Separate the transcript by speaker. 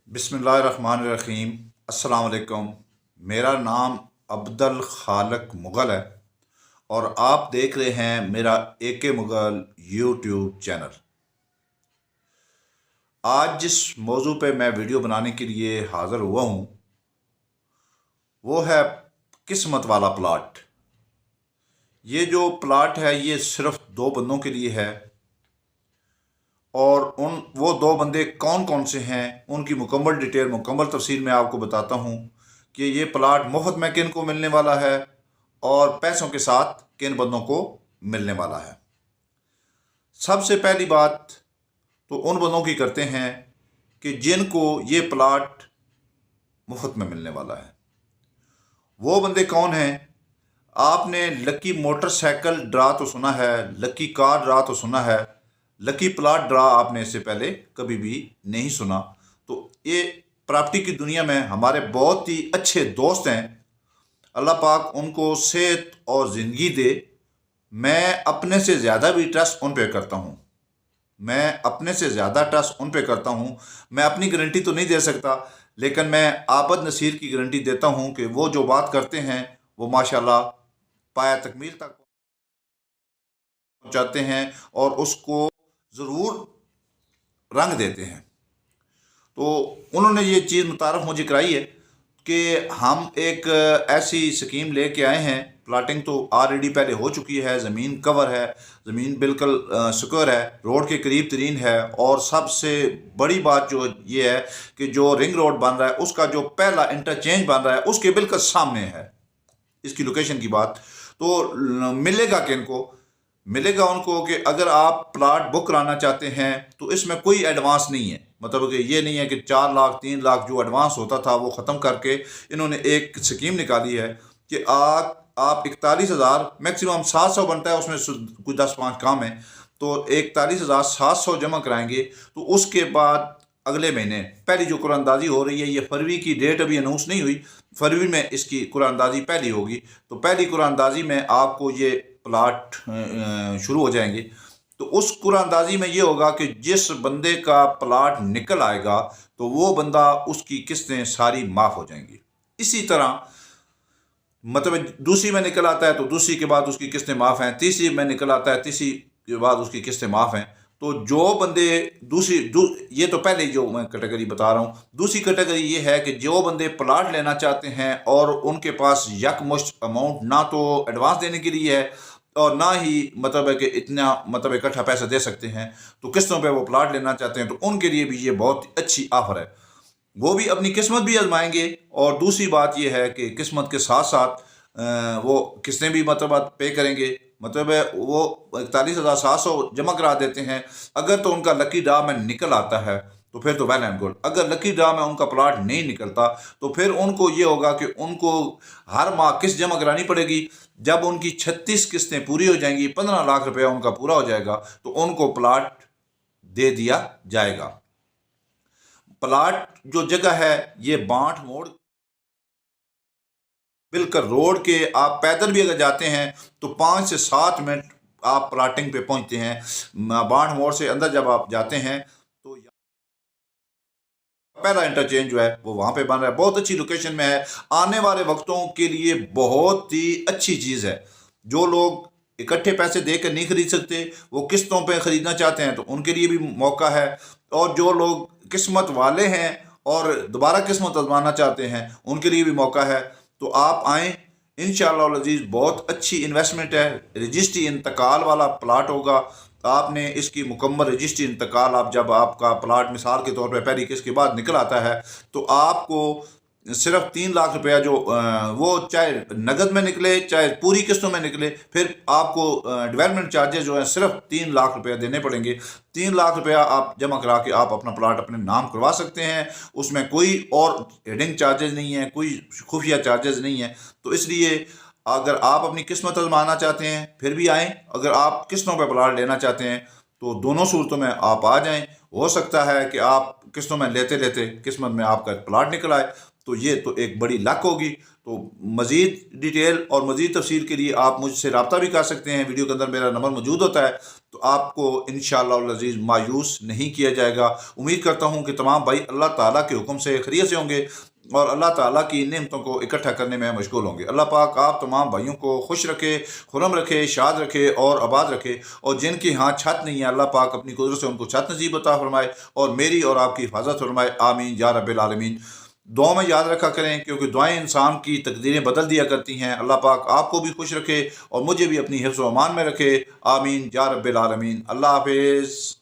Speaker 1: बिस्मिल्लाहिर्रहमानिर्रहीम। अस्सलाम वालेकुम। मेरा नाम अब्दुल खालिक मुग़ल है और आप देख रहे हैं मेरा AK मुग़ल यूट्यूब चैनल। आज जिस मौजू पे मैं वीडियो बनाने के लिए हाज़िर हुआ हूँ वो है किस्मत वाला प्लाट। ये जो प्लाट है ये सिर्फ दो बंदों के लिए है और वो दो बंदे कौन कौन से हैं उनकी मुकम्मल डिटेल मुकम्मल तफसील मैं आपको बताता हूँ कि ये प्लाट मुफ्त में किन को मिलने वाला है और पैसों के साथ किन बंदों को मिलने वाला है। सबसे पहली बात तो उन बंदों की करते हैं कि जिनको ये प्लाट मुफ्त में मिलने वाला है। वो बंदे कौन हैं? आपने लकी मोटरसाइकिल ड्रा तो सुना है, लकी कार ड्रा तो सुना है, लकी प्लाट ड्रा आपने इससे पहले कभी भी नहीं सुना। तो ये प्रॉपर्टी की दुनिया में हमारे बहुत ही अच्छे दोस्त हैं। अल्लाह पाक उनको सेहत और ज़िंदगी दे। मैं अपने से ज़्यादा भी ट्रस्ट उन पे करता हूँ। मैं अपने से ज़्यादा ट्रस्ट उन पे करता हूँ। मैं अपनी गारंटी तो नहीं दे सकता लेकिन मैं आबद नसीर की गारंटी देता हूँ कि वो जो बात करते हैं वो माशाल्लाह पाया तकमील तक पहुँचाते हैं और उसको ज़रूर रंग देते हैं। तो उन्होंने ये चीज़ मुतारफ़ मुझे कराई है कि हम एक ऐसी स्कीम लेके आए हैं। प्लाटिंग तो ऑलरेडी पहले हो चुकी है, ज़मीन कवर है, ज़मीन बिल्कुल सिक्योर है, रोड के करीब तरीन है और सबसे बड़ी बात जो ये है कि जो रिंग रोड बन रहा है उसका जो पहला इंटरचेंज बन रहा है उसके बिल्कुल सामने है। इसकी लोकेशन की बात तो मिलेगा किन को? मिलेगा उनको कि अगर आप प्लाट बुक कराना चाहते हैं तो इसमें कोई एडवांस नहीं है। मतलब कि ये नहीं है कि 4 लाख 3 लाख जो एडवांस होता था वो ख़त्म करके इन्होंने एक स्कीम निकाली है कि आप 41,000 मैक्सिमम 700 बनता है, उसमें कुछ 10-5 काम है तो 41,700 जमा कराएंगे। तो उसके बाद अगले महीने पहली जो कुरानंदाजी हो रही है, ये फरवरी की डेट अभी अनाउंस नहीं हुई, फरवरी में इसकी कुरानंदाजी पहली होगी। तो पहली कुरानंदाजी में आपको ये प्लाट शुरू हो जाएंगे। तो उस कुरानंदाजी में ये होगा कि जिस बंदे का प्लाट निकल आएगा तो वो बंदा उसकी किस्तें सारी माफ़ हो जाएंगी। इसी तरह मतलब दूसरी में निकल आता है तो दूसरी के बाद उसकी किस्तें माफ़ हैं, तीसरी में निकल आता है तीसरी के बाद उसकी किस्तें माफ़ हैं। तो जो बंदे ये तो पहले जो मैं कैटेगरी बता रहा हूँ। दूसरी कैटेगरी ये है कि जो बंदे प्लाट लेना चाहते हैं और उनके पास यकमुश्त अमाउंट ना तो एडवांस देने के लिए है और ना ही मतलब है कि इतना मतलब इकट्ठा पैसा दे सकते हैं, तो किस्तों पे वो प्लाट लेना चाहते हैं तो उनके लिए भी ये बहुत अच्छी ऑफ़र है। वो भी अपनी किस्मत भी आजमाएंगे और दूसरी बात ये है कि किस्मत के साथ साथ वो किस्तें भी मतलब पे करेंगे। मतलब है वो 41,700 जमा करा देते हैं। अगर तो उनका लकी ड्रा में निकल आता है तो फिर तो वेल एंड गुड। अगर लकी ड्रा में उनका प्लाट नहीं निकलता तो फिर उनको ये होगा कि उनको हर माह किस्त जमा करानी पड़ेगी। जब उनकी 36 किस्तें पूरी हो जाएंगी, 15 लाख रुपया उनका पूरा हो जाएगा तो उनको प्लाट दे दिया जाएगा। प्लाट जो जगह है ये बांट मोड़ बिल्कुल रोड के, आप पैदल भी अगर जाते हैं तो 5 से 7 मिनट आप प्लाटिंग पे पहुंचते हैं। बांट मोड़ से अंदर जब आप जाते हैं तो पहला इंटरचेंज जो है वो वहाँ पे बन रहा है, बहुत अच्छी लोकेशन में है। आने वाले वक्तों के लिए बहुत ही अच्छी चीज़ है। जो लोग इकट्ठे पैसे देकर नहीं खरीद सकते वो किस्तों पे ख़रीदना चाहते हैं तो उनके लिए भी मौका है। और जो लोग किस्मत वाले हैं और दोबारा किस्मत आजमाना चाहते हैं उनके लिए भी मौका है। तो आप आएँ, इंशाअल्लाह अज़ीज़ बहुत अच्छी इन्वेस्टमेंट है। रजिस्ट्री इंतकाल वाला प्लाट होगा। आपने इसकी मुकम्मल रजिस्ट्री इंतकाल, आप जब आपका प्लाट मिसाल के तौर पे पहली किस्त के बाद निकल आता है तो आपको सिर्फ 3 लाख रुपया जो वो चाहे नगद में निकले चाहे पूरी किस्तों में निकले, फिर आपको डेवलपमेंट चार्जेस जो है सिर्फ 3 लाख रुपया देने पड़ेंगे। 3 लाख रुपया आप जमा करा के आप अपना प्लाट अपने नाम करवा सकते हैं। उसमें कोई और हेडिंग चार्जेस नहीं है, कोई खुफिया चार्जेस नहीं है। तो इसलिए अगर आप अपनी किस्मत आजमाना चाहते हैं फिर भी आएँ, अगर आप किस्तों पर प्लाट लेना चाहते हैं तो दोनों सूरतों में आप आ जाएं ہو سکتا ہے کہ آپ قسطوں میں لیتے لیتے قسمت میں آپ کا پلاٹ نکل آئے، تو یہ تو ایک بڑی لک ہوگی۔ تو مزید ڈیٹیل اور مزید تفصیل کے لیے آپ مجھ سے رابطہ بھی کر سکتے ہیں، ویڈیو کے اندر میرا نمبر موجود ہوتا ہے، تو آپ کو انشاءاللہ العزیز مایوس نہیں کیا جائے گا۔ امید کرتا ہوں کہ تمام بھائی اللہ تعالیٰ کے حکم سے خیریت سے ہوں گے اور اللہ تعالیٰ کی نعمتوں کو اکٹھا کرنے میں مشغول ہوں گے۔ اللہ پاک آپ تمام بھائیوں کو خوش رکھے، خرم رکھے، شاد رکھے اور آباد رکھے، اور جن کی ہاں چھت نہیں ہے اللہ پاک اپنی قدرت سے ان کو چھت نصیب عطا فرمائے اور میری اور آپ کی حفاظت فرمائے، آمین یا رب العالمین۔ دعاؤں میں یاد رکھا کریں کیونکہ دعائیں انسان کی تقدیریں بدل دیا کرتی ہیں۔ اللہ پاک آپ کو بھی خوش رکھے اور مجھے بھی اپنی حفظ و امان میں رکھے، آمین یا رب العالمین۔ اللہ حافظ۔